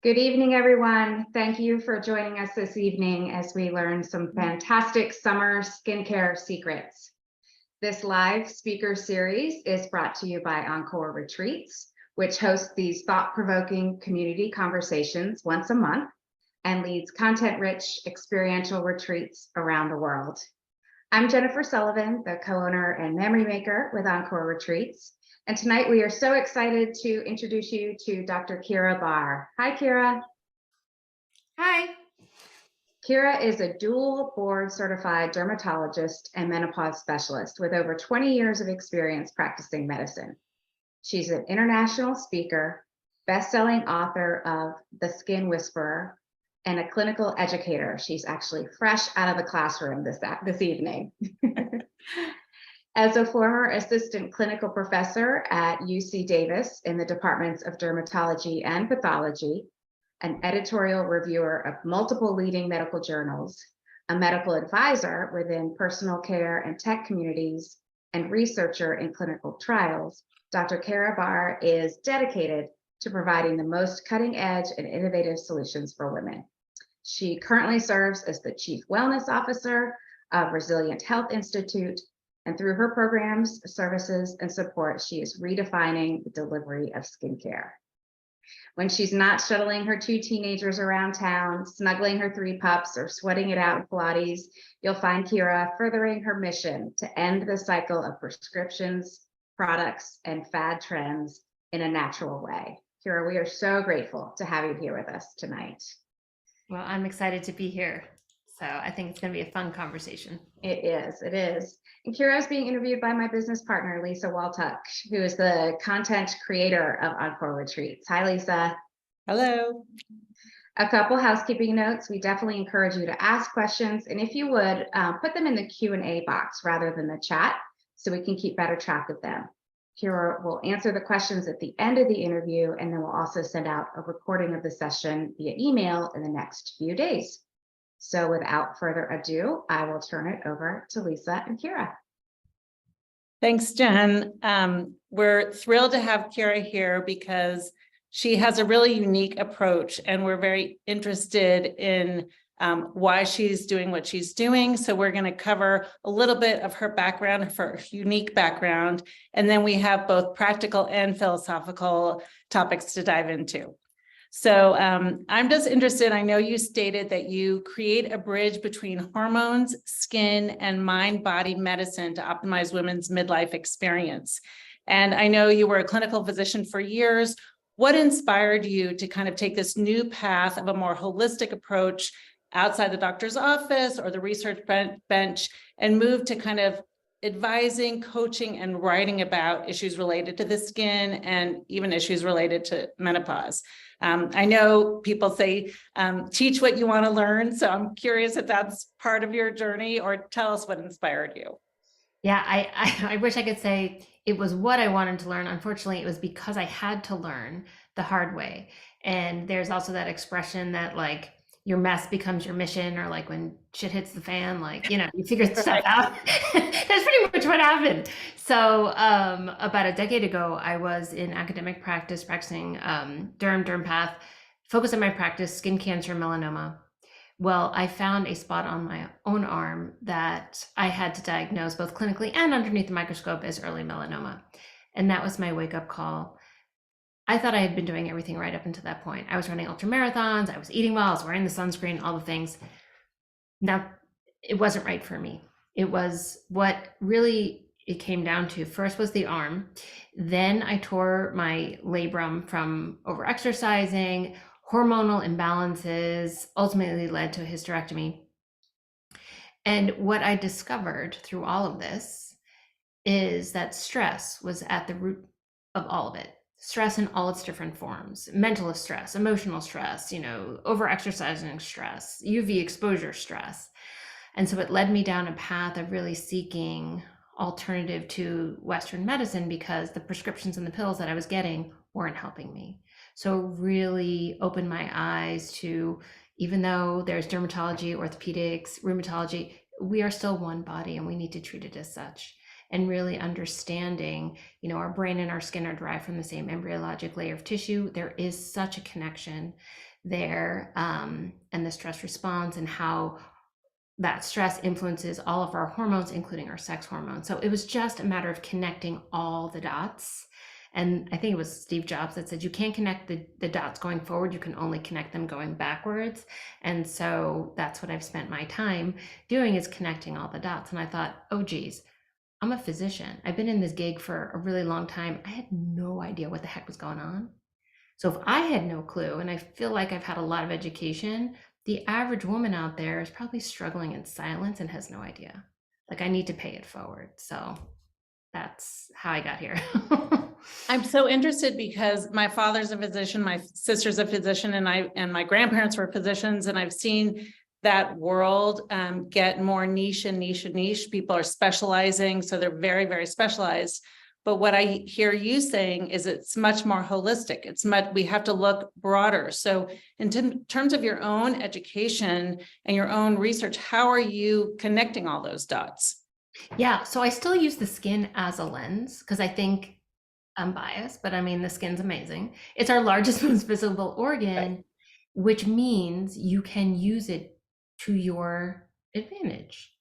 Good evening, everyone. Thank you for joining us this evening as we learn some fantastic summer skincare secrets. This live speaker series is brought to you by Encore Retreats, which hosts these thought-provoking community conversations once a month and leads content-rich experiential retreats around the world. I'm Jennifer Sullivan, the co-owner and memory maker with Encore Retreats. And tonight we are so excited to introduce you to Dr. Keira Barr. Hi, Keira. Hi. Keira is a dual board certified dermatologist and menopause specialist with over 20 years of experience practicing medicine. She's an international speaker, best-selling author of The Skin Whisperer, and a clinical educator. She's actually fresh out of the classroom this evening. As a former assistant clinical professor at UC Davis in the departments of dermatology and pathology, an editorial reviewer of multiple leading medical journals, a medical advisor within personal care and tech communities, and researcher in clinical trials, Dr. Keira Barr is dedicated to providing the most cutting-edge and innovative solutions for women. She currently serves as the Chief Wellness Officer of Resilient Health Institute, and through her programs, services, and support, she is redefining the delivery of skincare. When she's not shuttling her 2 teenagers around town, snuggling her 3 pups, or sweating it out in Pilates, you'll find Keira furthering her mission to end the cycle of prescriptions, products, and fad trends in a natural way. Keira, we are so grateful to have you here with us tonight. Well, I'm excited to be here. So I think it's going to be a fun conversation. It is. And Keira is being interviewed by my business partner, Lisa Waltuck, who is the content creator of Encore Retreats. Hi, Lisa. Hello. A couple housekeeping notes. We definitely encourage you to ask questions. And if you would, put them in the Q&A box rather than the chat so we can keep better track of them. Keira will answer the questions at the end of the interview, and then we'll also send out a recording of the session via email in the next few days. So without further ado, I will turn it over to Lisa and Keira. Thanks, Jen. We're thrilled to have Keira here because she has a really unique approach, and we're very interested in why she's doing what she's doing. So we're going to cover a little bit of her background, her unique background, and then we have both practical and philosophical topics to dive into. So I'm just interested, I know you stated that you create a bridge between hormones, skin, and mind-body medicine to optimize women's midlife experience. And I know you were a clinical physician for years. What inspired you to kind of take this new path of a more holistic approach outside the doctor's office or the research bench and move to kind of advising, coaching, and writing about issues related to the skin and even issues related to menopause? I know people say, teach what you want to learn. So I'm curious if that's part of your journey, or tell us what inspired you. Yeah, I wish I could say it was what I wanted to learn. Unfortunately, it was because I had to learn the hard way. And there's also that expression that like your mess becomes your mission, or like when shit hits the fan, like, you figure stuff out. That's pretty much what happened. So about a decade ago, I was in academic practice practicing derm path, focus on my practice, skin cancer, melanoma. Well, I found a spot on my own arm that I had to diagnose both clinically and underneath the microscope as early melanoma. And that was my wake-up call. I thought I had been doing everything right up until that point. I was running ultra marathons, I was eating well, I was wearing the sunscreen, all the things. Now, it wasn't right for me. It was what really it came down to. First was the arm. Then I tore my labrum from overexercising. Hormonal imbalances ultimately led to a hysterectomy. And what I discovered through all of this is that stress was at the root of all of it. Stress in all its different forms: mental stress, emotional stress, over-exercising stress, UV exposure stress. And so it led me down a path of really seeking alternative to Western medicine, because the prescriptions and the pills that I was getting weren't helping me. So really opened my eyes to, even though there's dermatology, orthopedics, rheumatology, we are still one body and we need to treat it as such. And really understanding, our brain and our skin are derived from the same embryologic layer of tissue. There is such a connection there, and the stress response and how that stress influences all of our hormones, including our sex hormones. So it was just a matter of connecting all the dots. And I think it was Steve Jobs that said, you can't connect the dots going forward, you can only connect them going backwards. And so that's what I've spent my time doing, is connecting all the dots. And I thought, oh, geez, I'm a physician. I've been in this gig for a really long time. I had no idea what the heck was going on. So if I had no clue, and I feel like I've had a lot of education, the average woman out there is probably struggling in silence and has no idea. Like, I need to pay it forward. So that's how I got here. I'm so interested because my father's a physician, my sister's a physician, and my grandparents were physicians, and I've seen that world get more niche and niche and niche. People are specializing, so they're very, very specialized. But what I hear you saying is it's much more holistic. We have to look broader. So in terms of your own education and your own research, how are you connecting all those dots? Yeah, so I still use the skin as a lens because I think I'm biased, but I mean, the skin's amazing. It's our largest, most visible organ, which means you can use it to your advantage.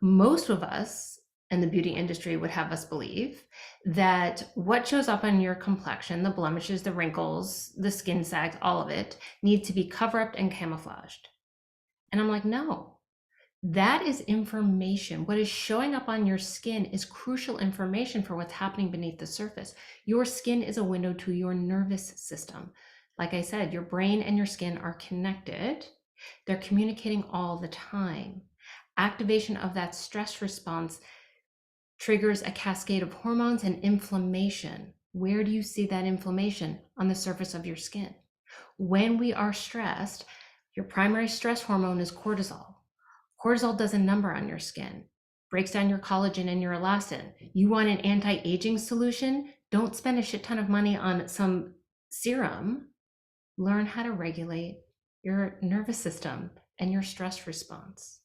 Most of us in the beauty industry would have us believe that what shows up on your complexion, the blemishes, the wrinkles, the skin sags, all of it, need to be covered up and camouflaged. And I'm like, no, that is information. What is showing up on your skin is crucial information for what's happening beneath the surface. Your skin is a window to your nervous system. Like I said, your brain and your skin are connected. They're communicating all the time. Activation of that stress response triggers a cascade of hormones and inflammation. Where do you see that inflammation? On the surface of your skin. When we are stressed, your primary stress hormone is cortisol. Cortisol does a number on your skin, breaks down your collagen and your elastin. You want an anti-aging solution? Don't spend a shit ton of money on some serum. Learn how to regulate your nervous system and your stress response.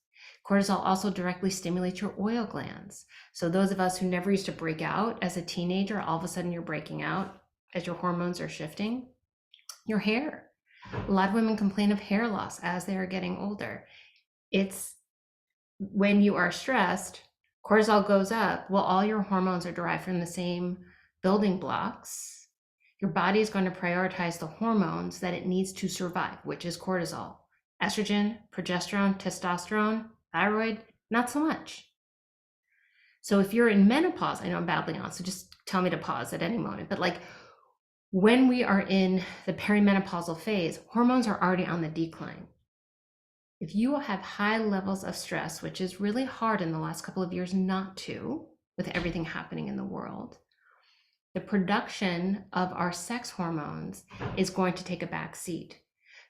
Cortisol also directly stimulates your oil glands. So those of us who never used to break out as a teenager, all of a sudden you're breaking out as your hormones are shifting. Your hair. A lot of women complain of hair loss as they are getting older. It's when you are stressed, cortisol goes up. Well, all your hormones are derived from the same building blocks. Your body is going to prioritize the hormones that it needs to survive, which is cortisol. Estrogen, progesterone, testosterone, thyroid, not so much. So if you're in menopause, I know I'm babbling on, so just tell me to pause at any moment. But like when we are in the perimenopausal phase, hormones are already on the decline. If you have high levels of stress, which is really hard in the last couple of years not to, with everything happening in the world, the production of our sex hormones is going to take a back seat.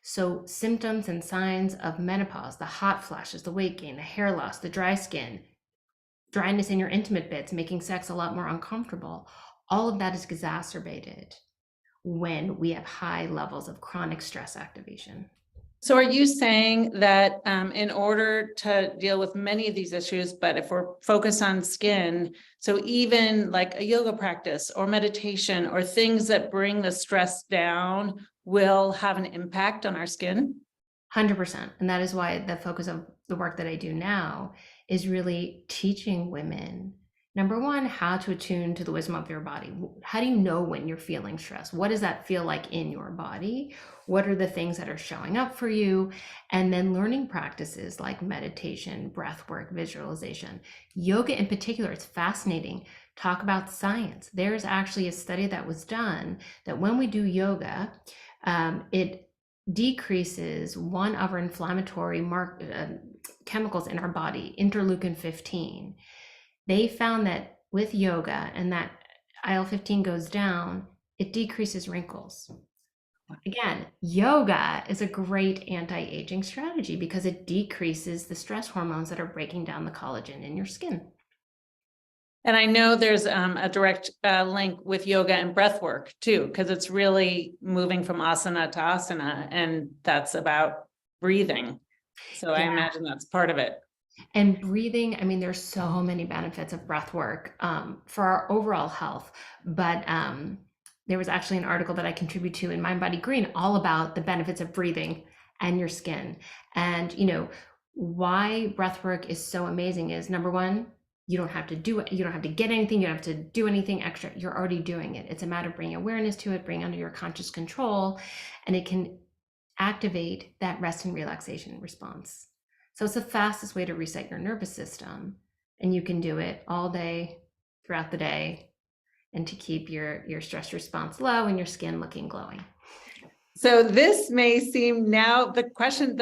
So symptoms and signs of menopause, the hot flashes, the weight gain, the hair loss, the dry skin, dryness in your intimate bits, making sex a lot more uncomfortable, all of that is exacerbated when we have high levels of chronic stress activation. So are you saying that in order to deal with many of these issues, but if we're focused on skin, so even like a yoga practice or meditation or things that bring the stress down will have an impact on our skin? 100%. And that is why the focus of the work that I do now is really teaching women, number one, how to attune to the wisdom of your body. How do you know when you're feeling stressed? What does that feel like in your body? What are the things that are showing up for you? And then learning practices like meditation, breath work, visualization, yoga in particular. It's fascinating. Talk about science. There's actually a study that was done that when we do yoga, it decreases one of our inflammatory chemicals in our body, interleukin 15. They found that with yoga and that IL-15 goes down, it decreases wrinkles. Again, yoga is a great anti-aging strategy because it decreases the stress hormones that are breaking down the collagen in your skin. And I know there's a direct link with yoga and breath work too, because it's really moving from asana to asana, and that's about breathing. So I imagine that's part of it. And breathing, I mean, there's so many benefits of breath work for our overall health, but there was actually an article that I contribute to in Mind Body Green all about the benefits of breathing and your skin. And, why breath work is so amazing is, number one, you don't have to do it. You don't have to get anything. You don't have to do anything extra. You're already doing it. It's a matter of bringing awareness to it, bring under your conscious control, and it can activate that rest and relaxation response. So it's the fastest way to reset your nervous system. And you can do it all day throughout the day, and to keep your stress response low and your skin looking glowing. So this may seem now, the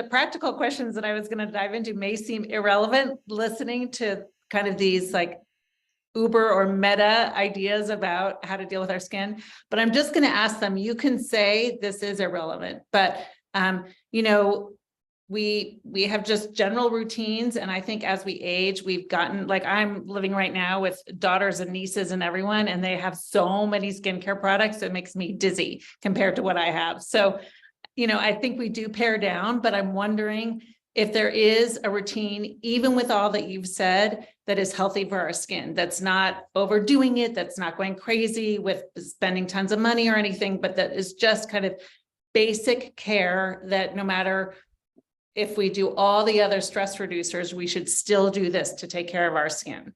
practical questions that I was going to dive into may seem irrelevant listening to kind of these like uber or meta ideas about how to deal with our skin, but I'm just going to ask them. You can say this is irrelevant, but we have just general routines. And I think as we age, we've gotten, like, I'm living right now with daughters and nieces and everyone, and they have so many skincare products. It makes me dizzy compared to what I have. So, I think we do pare down, but I'm wondering if there is a routine, even with all that you've said, that is healthy for our skin, that's not overdoing it, that's not going crazy with spending tons of money or anything, but that is just kind of basic care that no matter if we do all the other stress reducers, we should still do this to take care of our skin.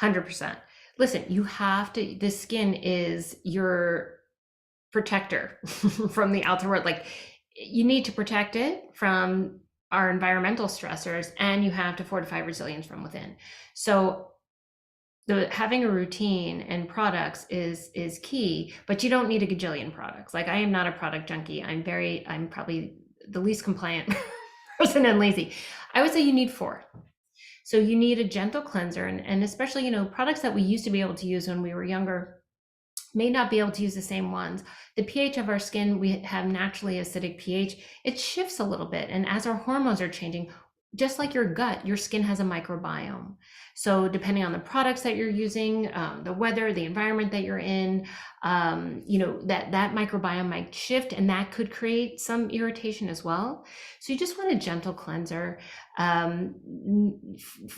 100%. Listen, you have to, the skin is your protector from the outer world. Like, you need to protect it from our environmental stressors, and you have to fortify resilience from within. So having a routine and products is key, but you don't need a gajillion products. Like, I am not a product junkie. I'm probably the least compliant person and lazy. I would say you need 4. So you need a gentle cleanser, and especially, products that we used to be able to use when we were younger may not be able to use the same ones. The pH of our skin, we have naturally acidic pH. It shifts a little bit. And as our hormones are changing, just like your gut, your skin has a microbiome. So depending on the products that you're using, the weather, the environment that you're in, that microbiome might shift, and that could create some irritation as well. So you just want a gentle cleanser,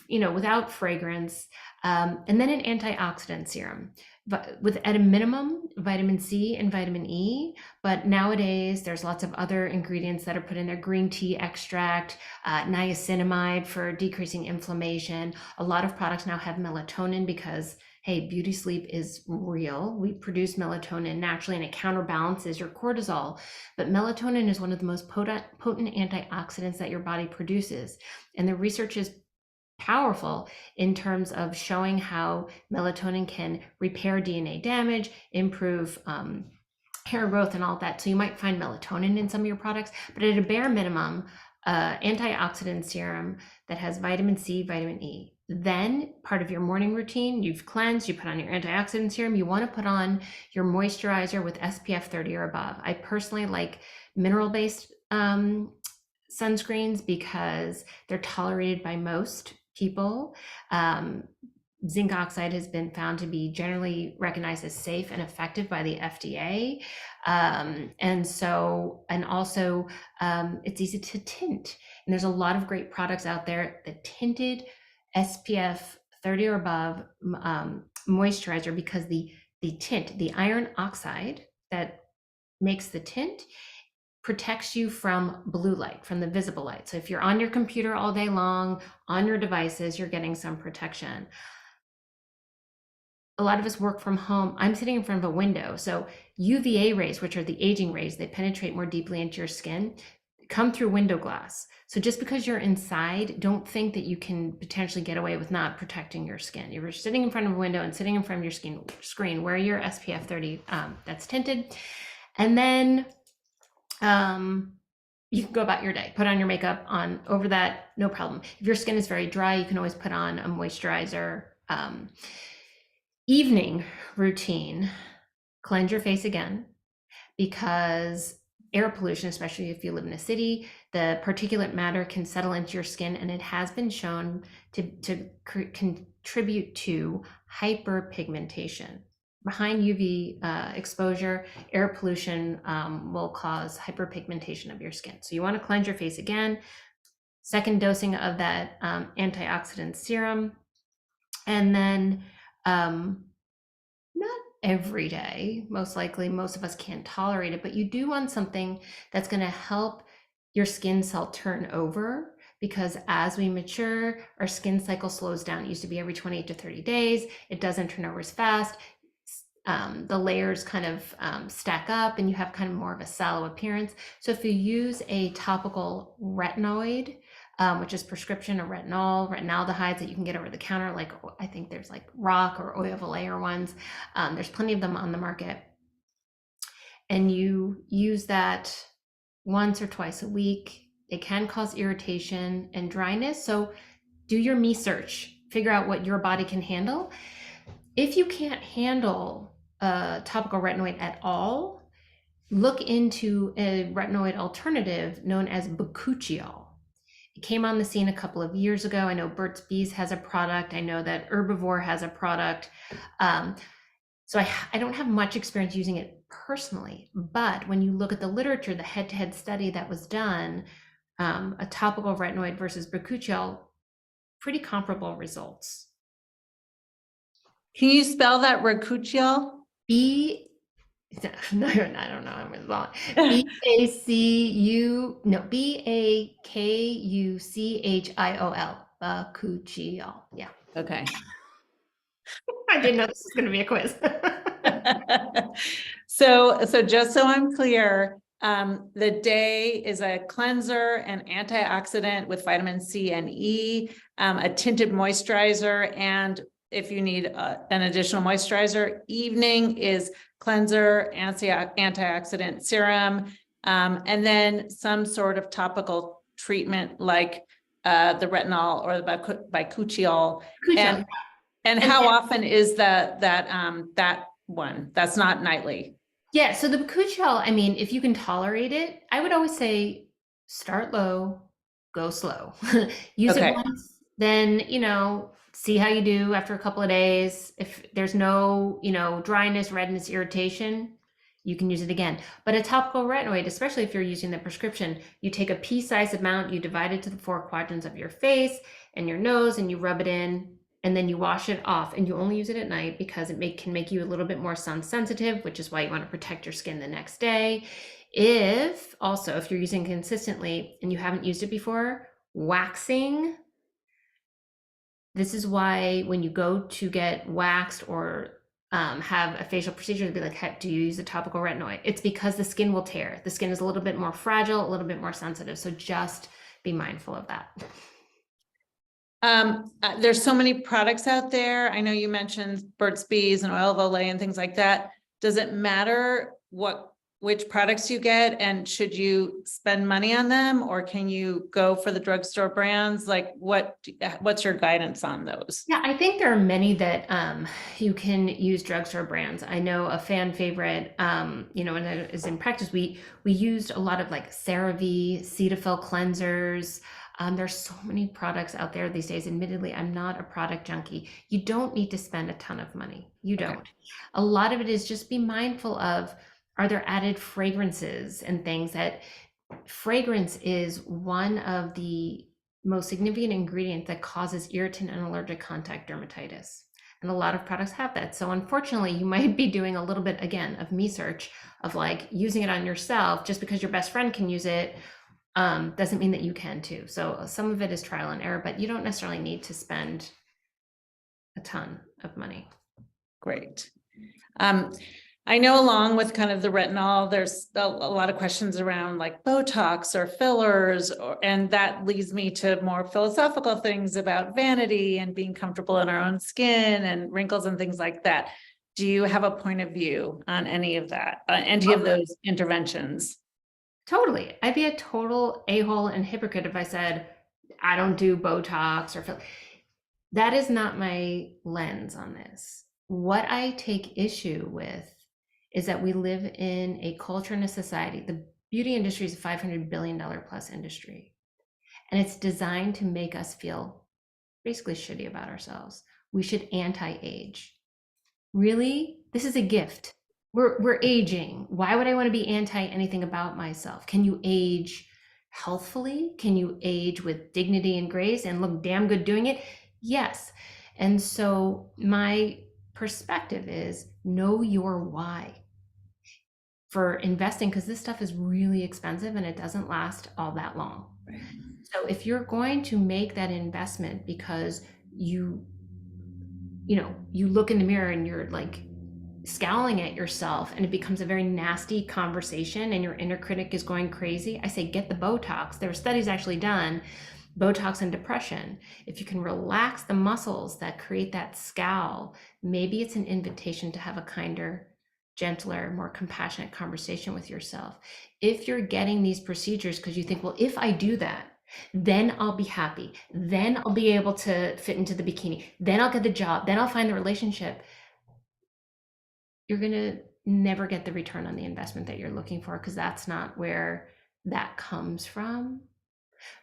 without fragrance, and then an antioxidant serum. But at a minimum, vitamin C and vitamin E. But nowadays, there's lots of other ingredients that are put in there: green tea extract, niacinamide for decreasing inflammation. A lot of products now have melatonin because, hey, beauty sleep is real. We produce melatonin naturally, and it counterbalances your cortisol. But melatonin is one of the most potent antioxidants that your body produces. And the research is powerful in terms of showing how melatonin can repair DNA damage, improve hair growth and all that. So you might find melatonin in some of your products, but at a bare minimum, antioxidant serum that has vitamin C, vitamin E. Then part of your morning routine, you've cleansed, you put on your antioxidant serum, you want to put on your moisturizer with SPF 30 or above. I personally like mineral-based sunscreens because they're tolerated by most people. Zinc oxide has been found to be generally recognized as safe and effective by the FDA. And also it's easy to tint. And there's a lot of great products out there that tinted SPF 30 or above moisturizer, because the tint, the iron oxide that makes the tint, protects you from blue light, from the visible light. So if you're on your computer all day long, on your devices, you're getting some protection. A lot of us work from home. I'm sitting in front of a window. So UVA rays, which are the aging rays, they penetrate more deeply into your skin, come through window glass. So just because you're inside, don't think that you can potentially get away with not protecting your skin. You're sitting in front of a window and sitting in front of your screen, wear your SPF 30 that's tinted. And then you can go about your day, put on your makeup on over that, no problem. If your skin is very dry, you can always put on a moisturizer. Evening routine, cleanse your face again, because air pollution, especially if you live in a city, the particulate matter can settle into your skin, and it has been shown to contribute to hyperpigmentation. Behind UV exposure, air pollution will cause hyperpigmentation of your skin. So you want to cleanse your face again. Second dosing of that antioxidant serum. And then not every day. Most likely, most of us can't tolerate it, but you do want something that's going to help your skin cell turn over, because as we mature, our skin cycle slows down. It used to be every 28 to 30 days. It doesn't turn over as fast. The layers kind of stack up and you have kind of more of a sallow appearance. So if you use a topical retinoid, which is prescription or retinaldehydes that you can get over the counter, like I think there's like rock or oil of Olay ones. There's plenty of them on the market. And you use that once or twice a week. It can cause irritation and dryness. So do your me search, figure out what your body can handle. If you can't handle a topical retinoid at all, look into a retinoid alternative known as bakuchiol. It came on the scene a couple of years ago. I know Burt's Bees has a product. I know that Herbivore has a product. So I don't have much experience using it personally, but when you look at the literature, the head-to-head study that was done, a topical retinoid versus bakuchiol, pretty comparable results. Can you spell that Rakuchiol? No, I don't know. I'm wrong. Bakuchiol. Bakuchiol. Yeah. Okay. I didn't know this was going to be a quiz. So just so I'm clear, the day is a cleanser, an antioxidant with vitamin C and E, a tinted moisturizer, and if you need an additional moisturizer, evening is cleanser, antioxidant serum, and then some sort of topical treatment like the retinol or the bakuchiol. And how often is that one? That's not nightly. Yeah, so the bakuchiol, I mean, if you can tolerate it, I would always say start low, go slow. Use it once, then, see how you do after a couple of days. If there's no, dryness, redness, irritation, you can use it again. But a topical retinoid, especially if you're using the prescription, you take a pea-sized amount, you divide it to the 4 quadrants of your face and your nose, and you rub it in, and then you wash it off, and you only use it at night because it can make you a little bit more sun sensitive, which is why you want to protect your skin the next day. If you're using consistently and you haven't used it before, waxing. This is why when you go to get waxed or have a facial procedure, they'll be like, do you use a topical retinoid? It's because the skin will tear. The skin is a little bit more fragile, a little bit more sensitive. So just be mindful of that. There's so many products out there. I know you mentioned Burt's Bees and Oil of Olay and things like that. Does it matter which products you get, and should you spend money on them, or can you go for the drugstore brands? Like what's your guidance on those? Yeah, I think there are many that you can use drugstore brands. I know a fan favorite, and it is in practice. We used a lot of like CeraVe, Cetaphil cleansers. There's so many products out there these days. Admittedly, I'm not a product junkie. You don't need to spend a ton of money. You don't. Okay. A lot of it is just be mindful of, are there added fragrances and things that fragrance is one of the most significant ingredients that causes irritant and allergic contact dermatitis. And a lot of products have that. So unfortunately, you might be doing a little bit, again, of me search of like using it on yourself. Just because your best friend can use it doesn't mean that you can too. So some of it is trial and error, but you don't necessarily need to spend a ton of money. Great. I know along with kind of the retinol, there's a lot of questions around like Botox or fillers, and that leads me to more philosophical things about vanity and being comfortable in our own skin and wrinkles and things like that. Do you have a point of view on any of that, any of those interventions? Totally. I'd be a total a-hole and hypocrite if I said, I don't do Botox or filler. That is not my lens on this. What I take issue with is that we live in a culture and a society. The beauty industry is a $500 billion plus industry. And it's designed to make us feel basically shitty about ourselves. We should anti-age. Really? This is a gift. We're aging. Why would I want to be anti anything about myself? Can you age healthfully? Can you age with dignity and grace and look damn good doing it? Yes. And so my perspective is, know your why for investing, because this stuff is really expensive and it doesn't last all that long. Right. So if you're going to make that investment because you look in the mirror and you're like scowling at yourself and it becomes a very nasty conversation and your inner critic is going crazy, I say get the Botox. There are studies actually done, Botox and depression. If you can relax the muscles that create that scowl, maybe it's an invitation to have a kinder, gentler, more compassionate conversation with yourself. If you're getting these procedures because you think, well, if I do that, then I'll be happy. Then I'll be able to fit into the bikini. Then I'll get the job. Then I'll find the relationship. You're going to never get the return on the investment that you're looking for because that's not where that comes from.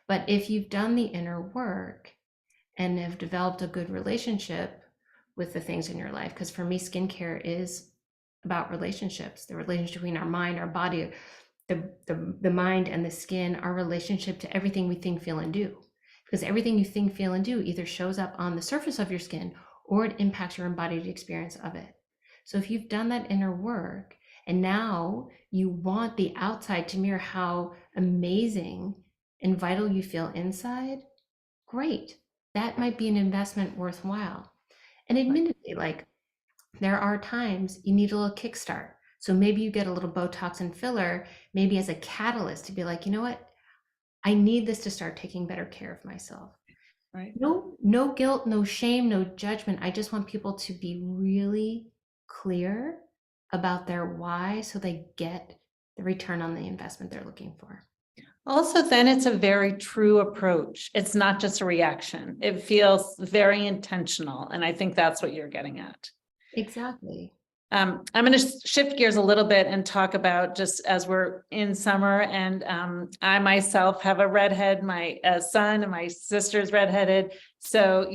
But if you've done the inner work and have developed a good relationship with the things in your life, because for me, skincare is about relationships, the relationship between our mind, our body, the mind and the skin, our relationship to everything we think, feel, and do. Because everything you think, feel, and do either shows up on the surface of your skin or it impacts your embodied experience of it. So if you've done that inner work and now you want the outside to mirror how amazing and vital you feel inside, great. That might be an investment worthwhile. And admittedly, like there are times you need a little kickstart. So maybe you get a little Botox and filler, maybe as a catalyst to be like, you know what? I need this to start taking better care of myself. Right. No guilt, no shame, no judgment. I just want people to be really clear about their why so they get the return on the investment they're looking for. Also, then it's a very true approach. It's not just a reaction. It feels very intentional. And I think that's what you're getting at. Exactly. I'm going to shift gears a little bit and talk about just as we're in summer and I myself have a redhead, my son and my sister's redheaded. So,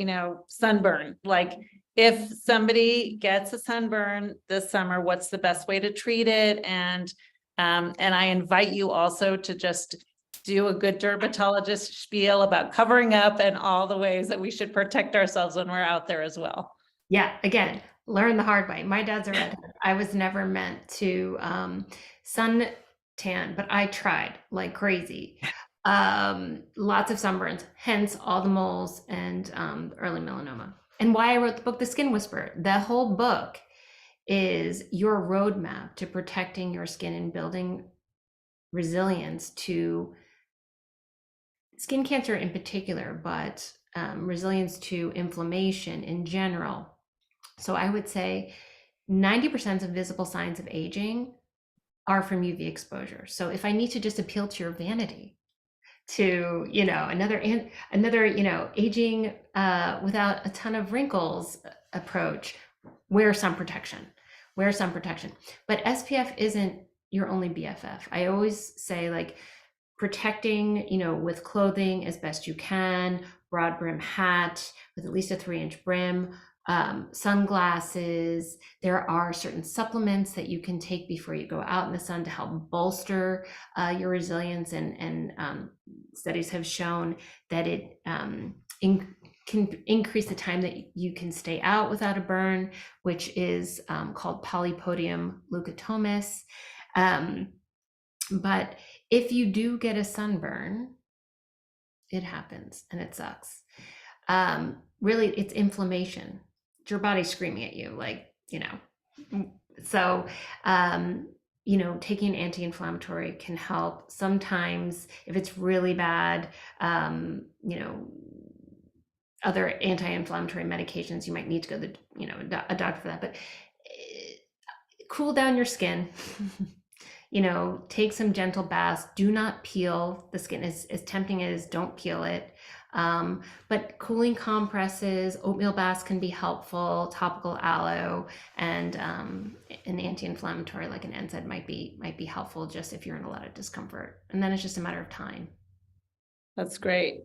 sunburn, like if somebody gets a sunburn this summer, what's the best way to treat it? And I invite you also to just do a good dermatologist spiel about covering up and all the ways that we should protect ourselves when we're out there as well. Yeah, again, learn the hard way. My dad's a redhead. I was never meant to sun tan, but I tried like crazy. Lots of sunburns, hence all the moles and early melanoma. And why I wrote the book, The Skin Whisperer. The whole book is your roadmap to protecting your skin and building resilience to skin cancer in particular, but resilience to inflammation in general. So I would say 90% of visible signs of aging are from UV exposure. So if I need to just appeal to your vanity, to another aging without a ton of wrinkles approach, wear sun protection. But SPF isn't your only BFF. I always say like protecting with clothing as best you can, broad brim hat with at least a 3-inch brim, sunglasses. There are certain supplements that you can take before you go out in the sun to help bolster your resilience, and studies have shown that it can increase the time that you can stay out without a burn, which is called polypodium leukotomus. But if you do get a sunburn, it happens and it sucks. Really, it's inflammation. It's your body screaming at you, So, taking an anti-inflammatory can help. Sometimes, if it's really bad, other anti-inflammatory medications, you might need to go to a doctor for that. But cool down your skin. Take some gentle baths. Do not peel the skin. As tempting as don't peel it. But cooling compresses, oatmeal baths can be helpful. Topical aloe and an anti-inflammatory like an NSAID might be helpful just if you're in a lot of discomfort. And then it's just a matter of time. That's great.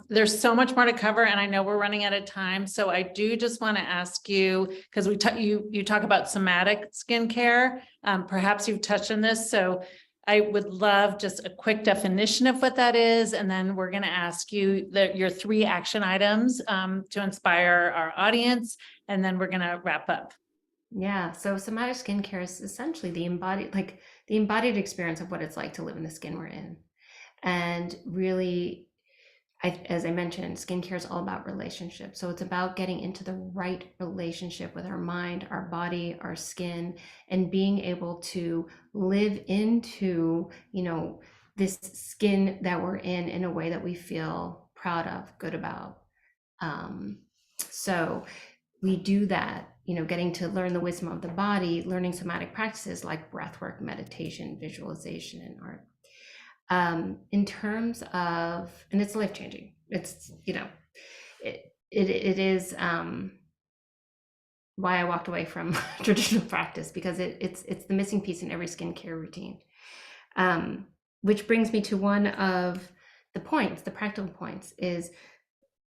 There's so much more to cover, and I know we're running out of time. So I do just want to ask you, because you talk about somatic skincare. Perhaps you've touched on this. So I would love just a quick definition of what that is. And then we're going to ask you your 3 action items to inspire our audience. And then we're going to wrap up. Yeah. So somatic skincare is essentially the embodied experience of what it's like to live in the skin we're in. And really, as I mentioned, skincare is all about relationships. So it's about getting into the right relationship with our mind, our body, our skin, and being able to live into, this skin that we're in a way that we feel proud of, good about. So we do that, getting to learn the wisdom of the body, learning somatic practices like breathwork, meditation, visualization, and art. In terms of, and it's life changing. It's, it is why I walked away from traditional practice, because it's the missing piece in every skincare routine. Which brings me to one of the points, the practical points, is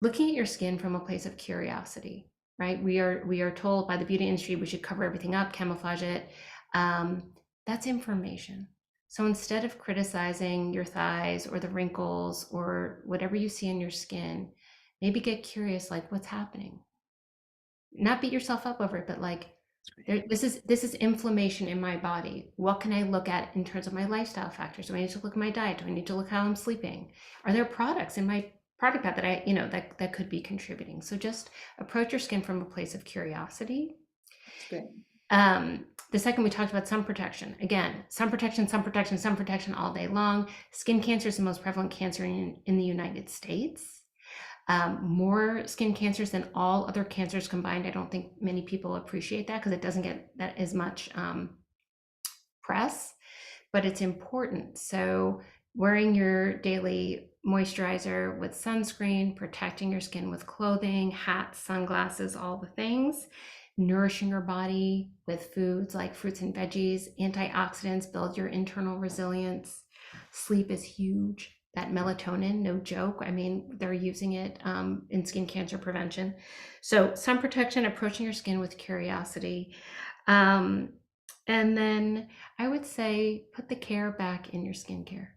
looking at your skin from a place of curiosity, right? We are told by the beauty industry we should cover everything up, camouflage it. That's information. So instead of criticizing your thighs or the wrinkles or whatever you see in your skin, maybe get curious, like what's happening. Not beat yourself up over it, but like this is inflammation in my body. What can I look at in terms of my lifestyle factors? Do I need to look at my diet? Do I need to look how I'm sleeping? Are there products in my product path that that could be contributing? So just approach your skin from a place of curiosity. That's great. The second, we talked about sun protection. Again, sun protection all day long. Skin cancer is the most prevalent cancer in the United States. More skin cancers than all other cancers combined. I don't think many people appreciate that because it doesn't get that as much press, but it's important. So wearing your daily moisturizer with sunscreen, protecting your skin with clothing, hats, sunglasses, all the things, nourishing your body with foods like fruits and veggies, antioxidants, build your internal resilience. Sleep is huge. That melatonin, no joke. I mean, they're using it in skin cancer prevention. So sun protection, approaching your skin with curiosity. And then I would say put the care back in your skincare.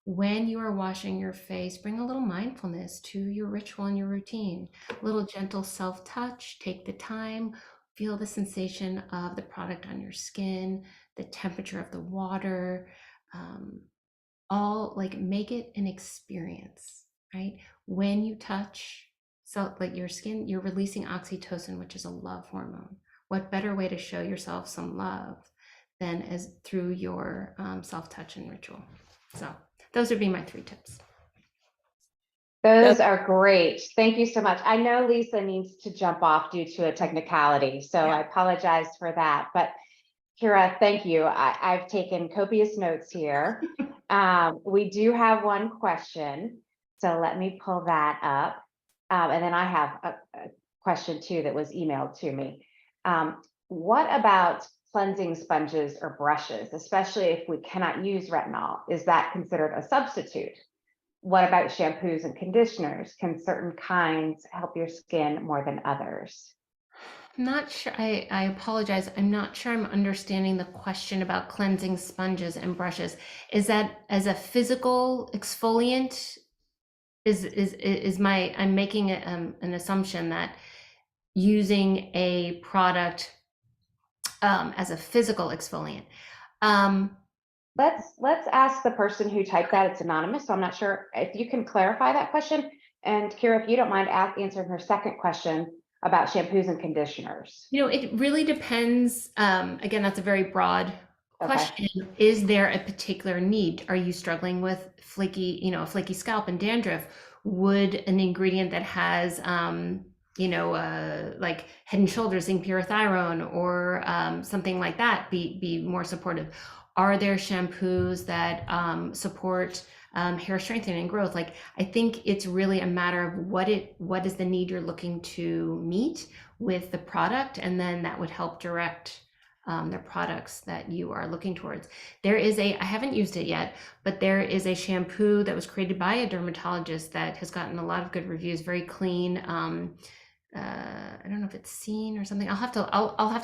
When you are washing your face, bring a little mindfulness to your ritual and your routine. A little gentle self-touch, take the time, feel the sensation of the product on your skin, the temperature of the water, all like make it an experience, right? When you touch, so like your skin, you're releasing oxytocin, which is a love hormone. What better way to show yourself some love than as through your self-touch and ritual? So those would be my 3 tips. Those are great. Thank you so much. I know Lisa needs to jump off due to a technicality, so I apologize for that. But Keira, thank you. I've taken copious notes here. We do have one question, so let me pull that up. And then I have a question too that was emailed to me. What about cleansing sponges or brushes, especially if we cannot use retinol? Is that considered a substitute? What about shampoos and conditioners? Can certain kinds help your skin more than others? Not sure. I apologize. I'm not sure I'm understanding the question about cleansing sponges and brushes. Is that as a physical exfoliant? I'm making an assumption that using a product as a physical exfoliant. Let's ask the person who typed that. It's anonymous, so I'm not sure if you can clarify that question. And Keira, if you don't mind answering her second question about shampoos and conditioners. It really depends. Again, that's a very broad question. Okay. Is there a particular need? Are you struggling with a flaky scalp and dandruff? Would an ingredient that has, like Head and Shoulders zinc purothione or something like that be more supportive? Are there shampoos that support hair strengthening and growth? Like, I think it's really a matter of what is the need you're looking to meet with the product, and then that would help direct the products that you are looking towards. I haven't used it yet, but there is a shampoo that was created by a dermatologist that has gotten a lot of good reviews, very clean. I don't know if it's Seen or something. I'll have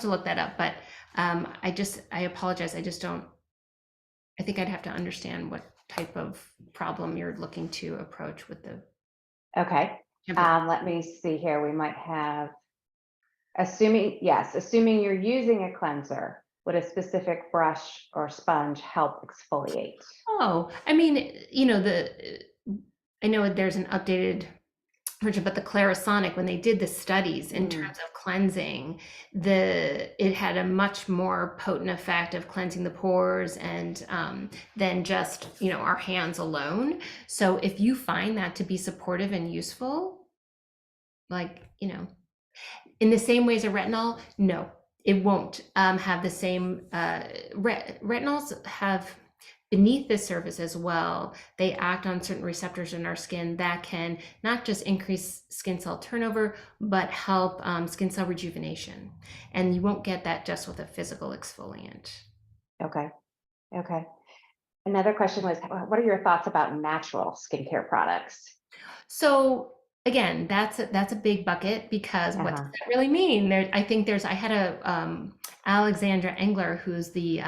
to look that up, but I apologize. I think I'd have to understand what type of problem you're looking to approach with the Okay. shampoo. Let me see here. We might have assuming you're using a cleanser, would a specific brush or sponge help exfoliate? Oh, I mean, I know there's an updated version, but the Clarisonic, when they did the studies in terms of cleansing, it had a much more potent effect of cleansing the pores and than just, our hands alone. So if you find that to be supportive and useful, like, in the same way as a retinol, no, it won't have the same, retinols have beneath the surface as well. They act on certain receptors in our skin that can not just increase skin cell turnover, but help skin cell rejuvenation. And you won't get that just with a physical exfoliant. Okay. Another question was, what are your thoughts about natural skincare products? So again, that's a big bucket, because what does that really mean? I had a Alexandra Engler, who's the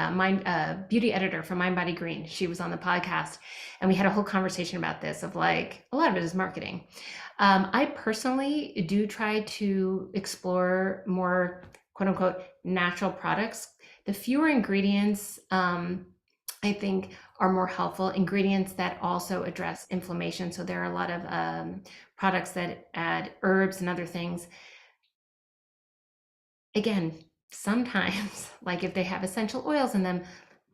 beauty editor for Mind Body Green. She was on the podcast, and we had a whole conversation about this. Of like, a lot of it is marketing. I personally do try to explore more quote unquote natural products. The fewer ingredients, I think, are more helpful. Ingredients that also address inflammation. So there are a lot of products that add herbs and other things. Again, sometimes, like if they have essential oils in them,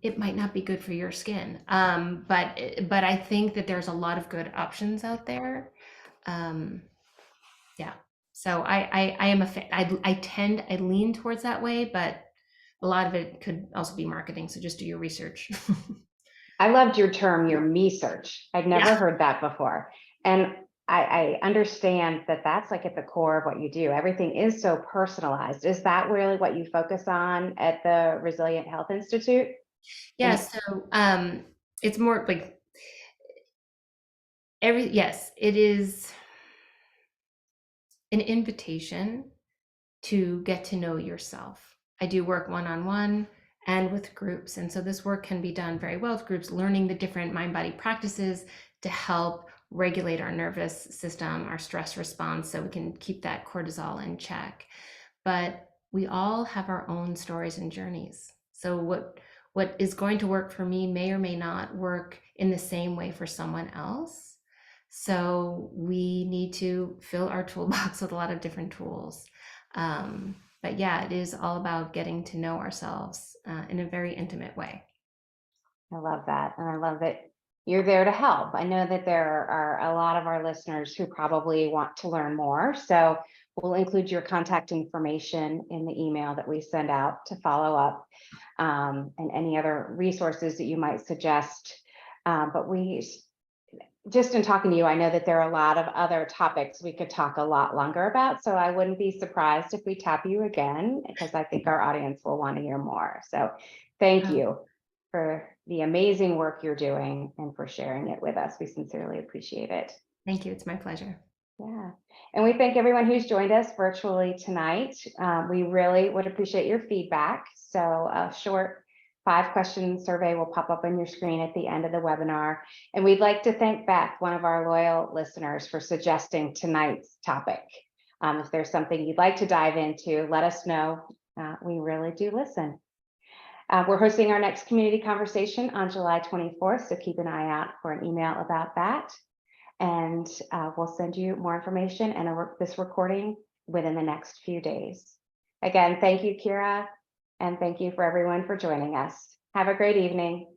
it might not be good for your skin. But I think that there's a lot of good options out there. Yeah. So I am a fan. I lean towards that way, but a lot of it could also be marketing. So just do your research. I loved your term, your me search. I'd never Yeah. heard that before. And I understand that that's like at the core of what you do. Everything is so personalized. Is that really what you focus on at the Resilient Health Institute? Yeah. And So it's more like yes, it is an invitation to get to know yourself. I do work one-on-one and with groups. And so this work can be done very well with groups, learning the different mind-body practices to help regulate our nervous system, our stress response, so we can keep that cortisol in check. But we all have our own stories and journeys. So what is going to work for me may or may not work in the same way for someone else. So we need to fill our toolbox with a lot of different tools. But yeah, it is all about getting to know ourselves in a very intimate way. I love that. And I love that you're there to help. I know that there are a lot of our listeners who probably want to learn more. So we'll include your contact information in the email that we send out to follow up, and any other resources that you might suggest. But just in talking to you, I know that there are a lot of other topics we could talk a lot longer about. So I wouldn't be surprised if we tap you again, because I think our audience will want to hear more. So thank you for the amazing work you're doing and for sharing it with us. We sincerely appreciate it. Thank you. It's my pleasure. Yeah. And we thank everyone who's joined us virtually tonight. We really would appreciate your feedback. So a short 5-question survey will pop up on your screen at the end of the webinar. And we'd like to thank Beth, one of our loyal listeners, for suggesting tonight's topic. If there's something you'd like to dive into, let us know. We really do listen. We're hosting our next community conversation on July 24th, so keep an eye out for an email about that. And we'll send you more information and this recording within the next few days. Again, thank you, Keira, and thank you for everyone for joining us. Have a great evening.